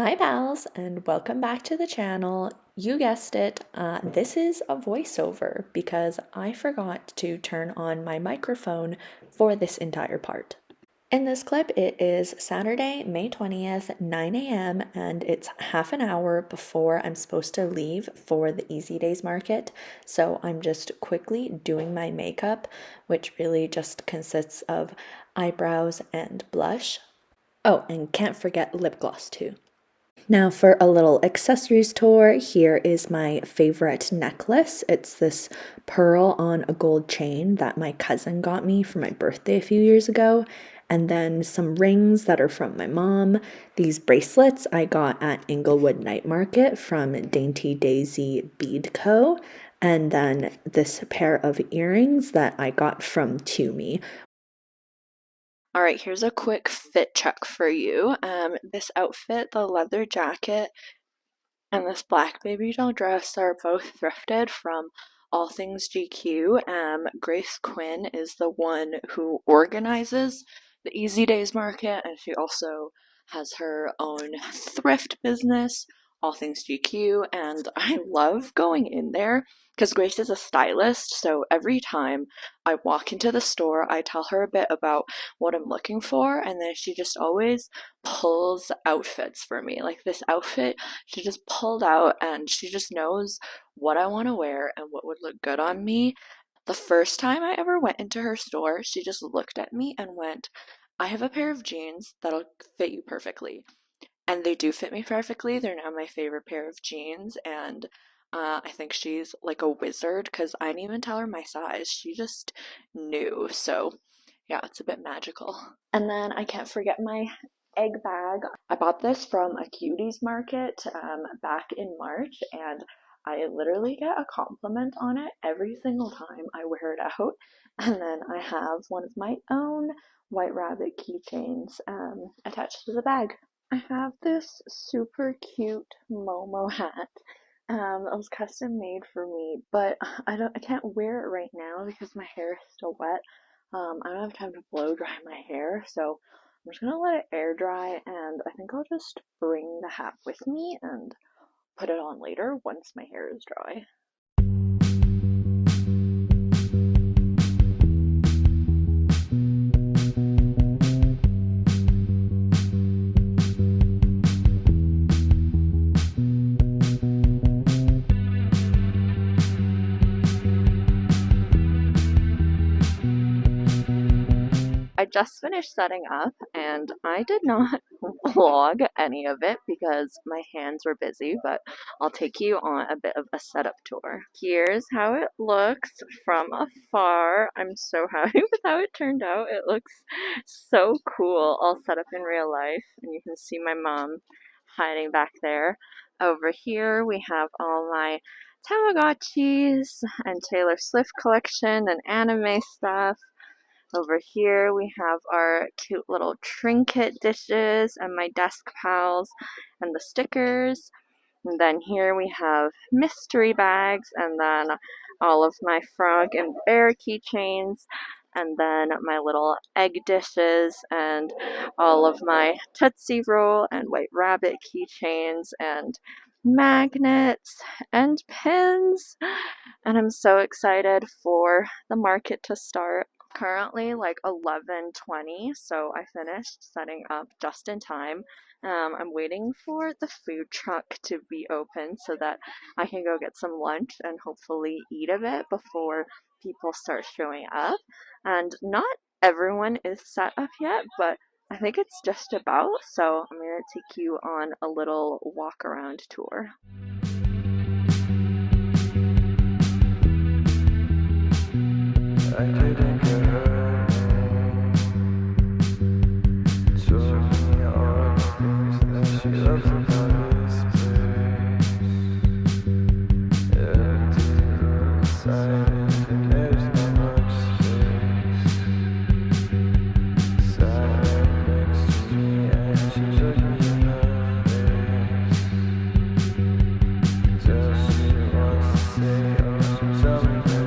Hi pals, and welcome back to the channel. You guessed it, this is a voiceover because I forgot to turn on my microphone for this entire part. In this clip, it is Saturday, May 20th, 9 a.m., and it's half an hour before I'm supposed to leave for the Easy Days market. So I'm just quickly doing my makeup, which really just consists of eyebrows and blush. Oh, and can't forget lip gloss too. Now for a little accessories tour, here is my favorite necklace. It's this pearl on a gold chain that my cousin got me for my birthday a few years ago. And then some rings that are from my mom. These bracelets I got at Inglewood Night Market from Dainty Daisy Bead Co. And then this pair of earrings that I got from Tumi. All right, here's a quick fit check for you. This outfit, the leather jacket, and this black baby doll dress are both thrifted from All Things GQ. Grace Quinn is the one who organizes the Easy Days market, and she also has her own thrift business, All Things GQ, and I love going in there because Grace is a stylist, so every time I walk into the store, I tell her a bit about what I'm looking for, and then she just always pulls outfits for me. Like this outfit, she just pulled out and she just knows what I want to wear and what would look good on me. The first time I ever went into her store, she just looked at me and went, I have a pair of jeans that'll fit you perfectly. And they do fit me perfectly. They're now my favorite pair of jeans, and I think she's like a wizard because I didn't even tell her my size. She just knew. So yeah, it's a bit magical. And then I can't forget my egg bag. I bought this from a cuties market back in March, and I literally get a compliment on it every single time I wear it out. And then I have one of my own white rabbit keychains attached to the bag. I have this super cute Momo hat. It was custom made for me, but I can't wear it right now because my hair is still wet. I don't have time to blow dry my hair, so I'm just gonna let it air dry, and I think I'll just bring the hat with me and put it on later once my hair is dry. I just finished setting up and I did not vlog any of it because my hands were busy, but I'll take you on a bit of a setup tour. Here's how it looks from afar. I'm so happy with how it turned out. It looks so cool all set up in real life, and you can see my mom hiding back there. Over here we have all my Tamagotchis and Taylor Swift collection and anime stuff. Over here we have our cute little trinket dishes and my desk pals and the stickers. And then here we have mystery bags, and then all of my frog and bear keychains, and then my little egg dishes, and all of my Tootsie Roll and White Rabbit keychains, and magnets and pins. And I'm so excited for the market to start. Currently like 11:20, so I finished setting up just in time. I'm waiting for the food truck to be open so that I can go get some lunch and hopefully eat a bit before people start showing up. And not everyone is set up yet, but I think it's just about, so I'm going to take you on a little walk around tour. I didn't get hurt. Told me all the things that she loves about this place. Empty inside and there's not much space. Sat next to me and she looked me in the face. Does she want to say, oh, so tell me that.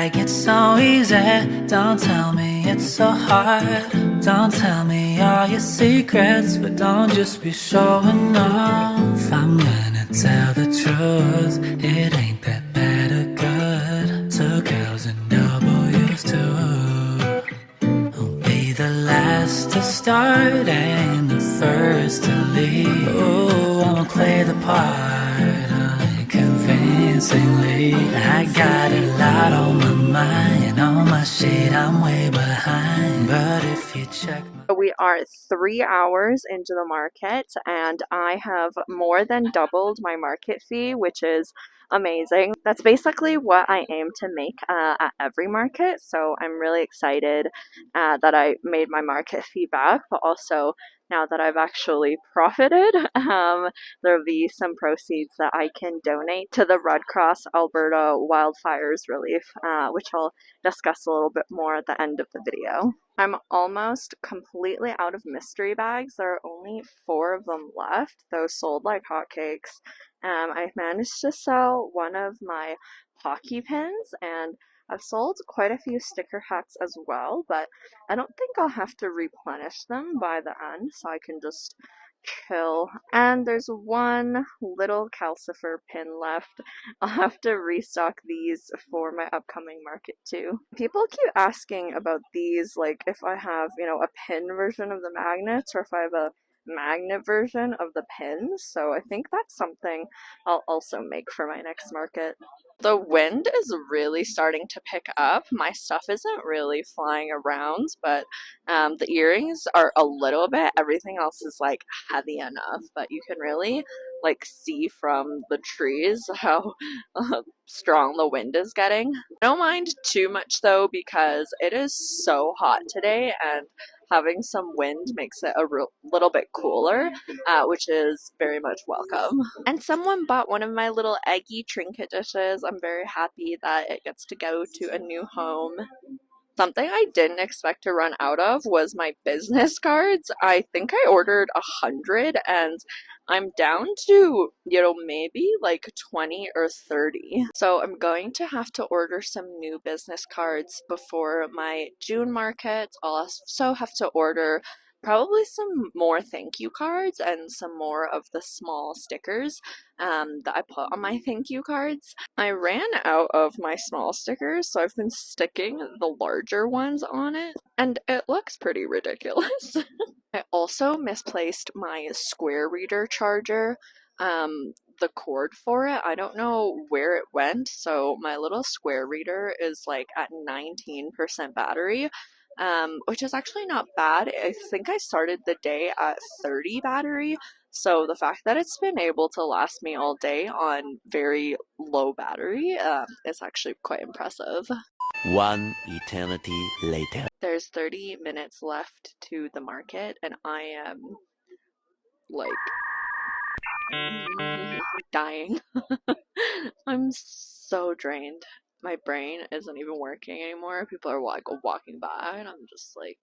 like it's so easy. Don't tell me it's so hard. Don't tell me all your secrets, but don't just be showing off. I'm gonna tell the truth, it ain't that bad or good. Took L's and W's too. I'll be the last to start and the first to leave. Oh, I'ma play the part convincingly. I got a lot on my mind, on my shit I'm way behind. But if you check my... We are 3 hours into the market and I have more than doubled my market fee, which is amazing. That's basically what I aim to make at every market, so I'm really excited that I made my market fee back, but also now that I've actually profited, there'll be some proceeds that I can donate to the Red Cross Alberta Wildfires Relief, which I'll discuss a little bit more at the end of the video. I'm almost completely out of mystery bags. There are only 4 of them left. Those sold like hotcakes. I managed to sell one of my hockey pins, and I've sold quite a few sticker hats as well, but I don't think I'll have to replenish them by the end, so I can just chill. And there's one little calcifer pin left. I'll have to restock these for my upcoming market too. People keep asking about these, like if I have, a pin version of the magnets or if I have a magnet version of the pins, so I think that's something I'll also make for my next market. The wind is really starting to pick up. My stuff isn't really flying around, but the earrings are a little bit. Everything else is like heavy enough, but you can really like see from the trees how strong the wind is getting. I don't mind too much though because it is so hot today and having some wind makes it a little bit cooler, which is very much welcome. And someone bought one of my little eggy trinket dishes. I'm very happy that it gets to go to a new home. Something I didn't expect to run out of was my business cards. I think I ordered 100 and I'm down to, maybe like 20 or 30. So I'm going to have to order some new business cards before my June market. I'll also have to order probably some more thank you cards and some more of the small stickers that I put on my thank you cards. I ran out of my small stickers, so I've been sticking the larger ones on it, and it looks pretty ridiculous. I also misplaced my square reader charger. The cord for it, I don't know where it went, so my little square reader is like at 19% battery, which is actually not bad. I think I started the day at 30 battery, so the fact that it's been able to last me all day on very low battery is actually quite impressive. One eternity later. There's 30 minutes left to the market, and I am like dying. I'm so drained. My brain isn't even working anymore. People are walking by, and I'm just like.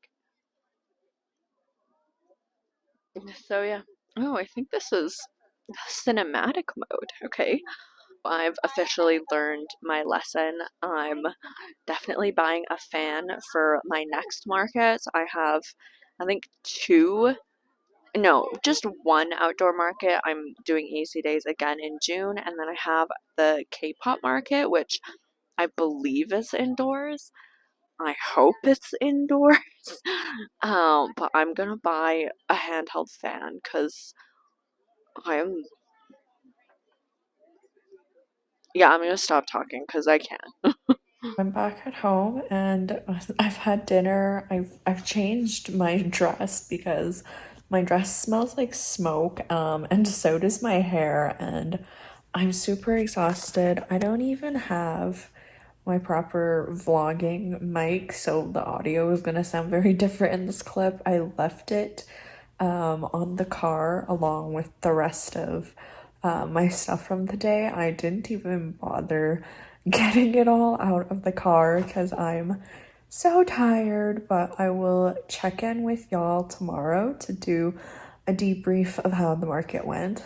So yeah. Oh, I think this is cinematic mode. Okay. I've officially learned my lesson. I'm definitely buying a fan for my next market. I have, I think, just one outdoor market. I'm doing Easy Days again in June, and then I have the K-pop market, which I believe is indoors. I hope it's indoors. But I'm gonna buy a handheld fan because I'm gonna stop talking because I can't. I'm back at home and I've had dinner. I've changed my dress because my dress smells like smoke, and so does my hair, and I'm super exhausted. I don't even have my proper vlogging mic, so the audio is gonna sound very different in this clip. I left it on the car along with the rest of my stuff from the day. I didn't even bother getting it all out of the car because I'm so tired, but I will check in with y'all tomorrow to do a debrief of how the market went.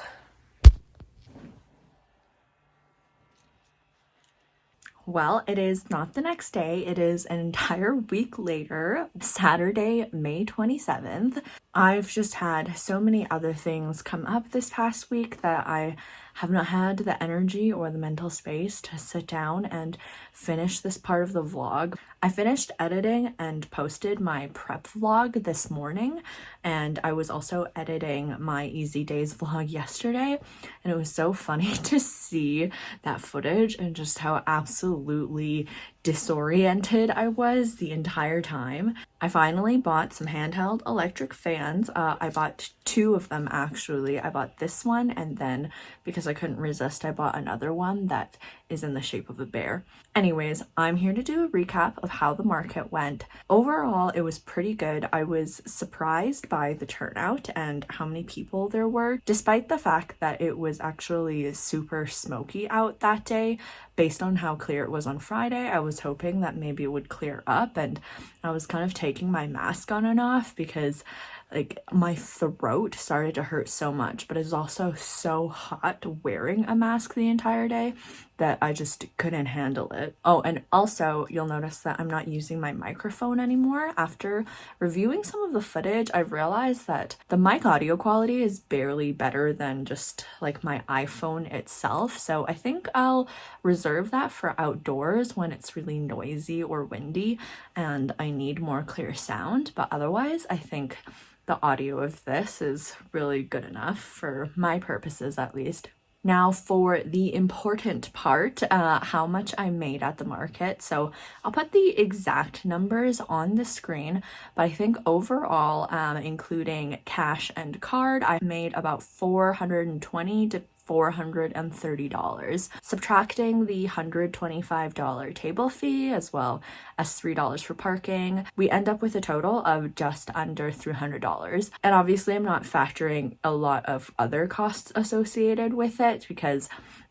Well, it is not the next day. It is an entire week later, Saturday, May 27th. I've just had so many other things come up this past week that I have not had the energy or the mental space to sit down and finish this part of the vlog. I finished editing and posted my prep vlog this morning, and I was also editing my Easy Days vlog yesterday, and it was so funny to see that footage and just how absolutely disoriented I was the entire time. I finally bought some handheld electric fans. I bought two of them actually. I bought this one, and then because I couldn't resist, I bought another one that is in the shape of a bear. Anyways, I'm here to do a recap of how the market went. Overall, it was pretty good. I was surprised by the turnout and how many people there were, despite the fact that it was actually super smoky out that day. Based on how clear it was on Friday, I was hoping that maybe it would clear up, and I was kind of taking my mask on and off because like my throat started to hurt so much, but it was also so hot wearing a mask the entire day that I just couldn't handle it. Oh, and also you'll notice that I'm not using my microphone anymore. After reviewing some of the footage, I've realized that the mic audio quality is barely better than just like my iPhone itself. So I think I'll reserve that for outdoors when it's really noisy or windy and I need more clear sound. But otherwise, I think the audio of this is really good enough for my purposes at least. Now for the important part, how much I made at the market. So I'll put the exact numbers on the screen, but I think overall, including cash and card, I made about $420 to $430, subtracting the $125 table fee as well as $3 for parking. We end up with a total of just under $300. And obviously I'm not factoring a lot of other costs associated with it because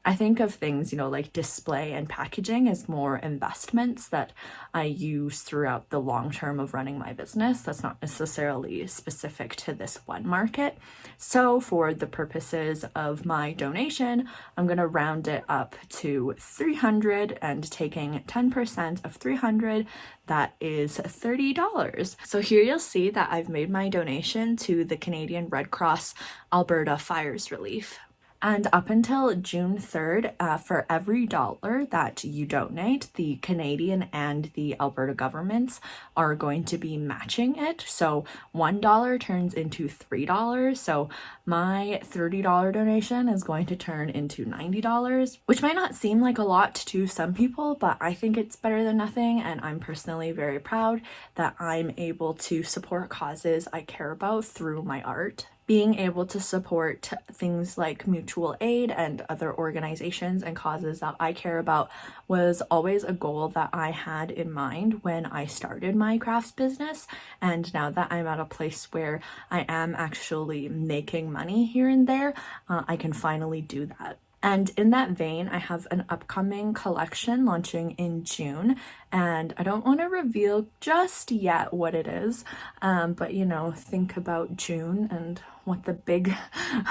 I think of things, you know, like display and packaging as more investments that I use throughout the long term of running my business. That's not necessarily specific to this one market. So for the purposes of my donation, I'm going to round it up to 300 and taking 10% of 300, that is $30. So here you'll see that I've made my donation to the Canadian Red Cross Alberta Fires Relief. And up until June 3rd, for every dollar that you donate, the Canadian and the Alberta governments are going to be matching it. So $1 turns into $3. So my $30 donation is going to turn into $90, which might not seem like a lot to some people, but I think it's better than nothing. And I'm personally very proud that I'm able to support causes I care about through my art. Being able to support things like mutual aid and other organizations and causes that I care about was always a goal that I had in mind when I started my crafts business. And now that I'm at a place where I am actually making money here and there, I can finally do that. And in that vein, I have an upcoming collection launching in June, and I don't want to reveal just yet what it is, but you know, think about June and what the big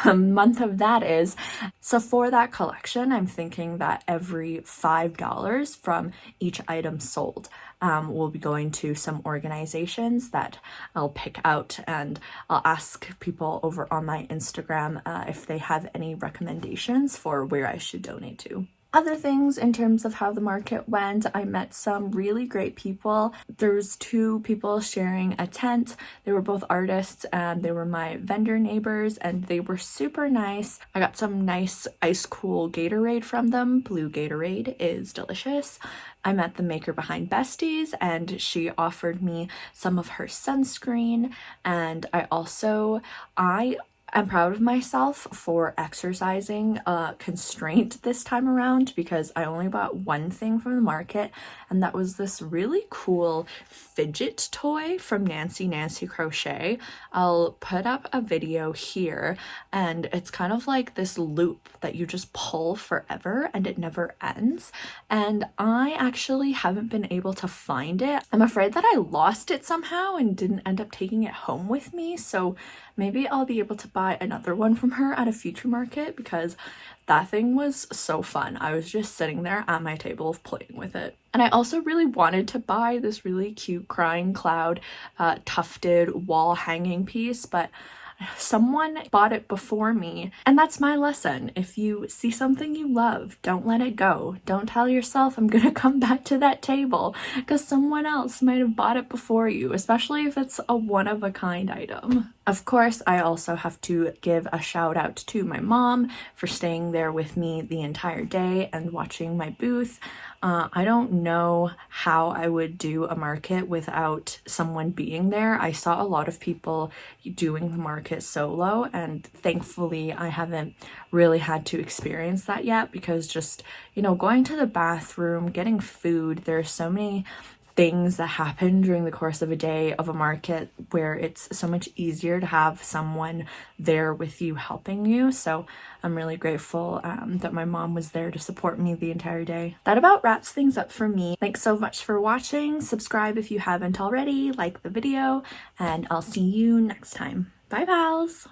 month of that is. So for that collection, I'm thinking that every $5 from each item sold will be going to some organizations that I'll pick out, and I'll ask people over on my Instagram if they have any recommendations for where I should donate to. Other things in terms of how the market went, I met some really great people. There's two people sharing a tent. They were both artists and they were my vendor neighbors and they were super nice. I got some nice ice cool Gatorade from them. Blue Gatorade is delicious. I met the maker behind Besties and she offered me some of her sunscreen, and I'm proud of myself for exercising constraint this time around because I only bought one thing from the market, and that was this really cool fidget toy from Nancy Crochet. I'll put up a video here, and it's kind of like this loop that you just pull forever and it never ends. And I actually haven't been able to find it. I'm afraid that I lost it somehow and didn't end up taking it home with me. So Maybe I'll be able to buy another one from her at a future market because that thing was so fun. I was just sitting there at my table playing with it. And I also really wanted to buy this really cute crying cloud tufted wall hanging piece, but someone bought it before me. And that's my lesson. If you see something you love, don't let it go. Don't tell yourself I'm gonna come back to that table, because someone else might have bought it before you, especially if it's a one-of-a-kind item. Of course, I also have to give a shout out to my mom for staying there with me the entire day and watching my booth. I don't know how I would do a market without someone being there. I saw a lot of people doing the market solo, and thankfully I haven't really had to experience that yet, because just, you know, going to the bathroom, getting food, there's so many things that happen during the course of a day of a market where it's so much easier to have someone there with you helping you. So I'm really grateful that my mom was there to support me the entire day. That about wraps things up for me. Thanks so much for watching. Subscribe if you haven't already, like the video, and I'll see you next time. Bye, pals!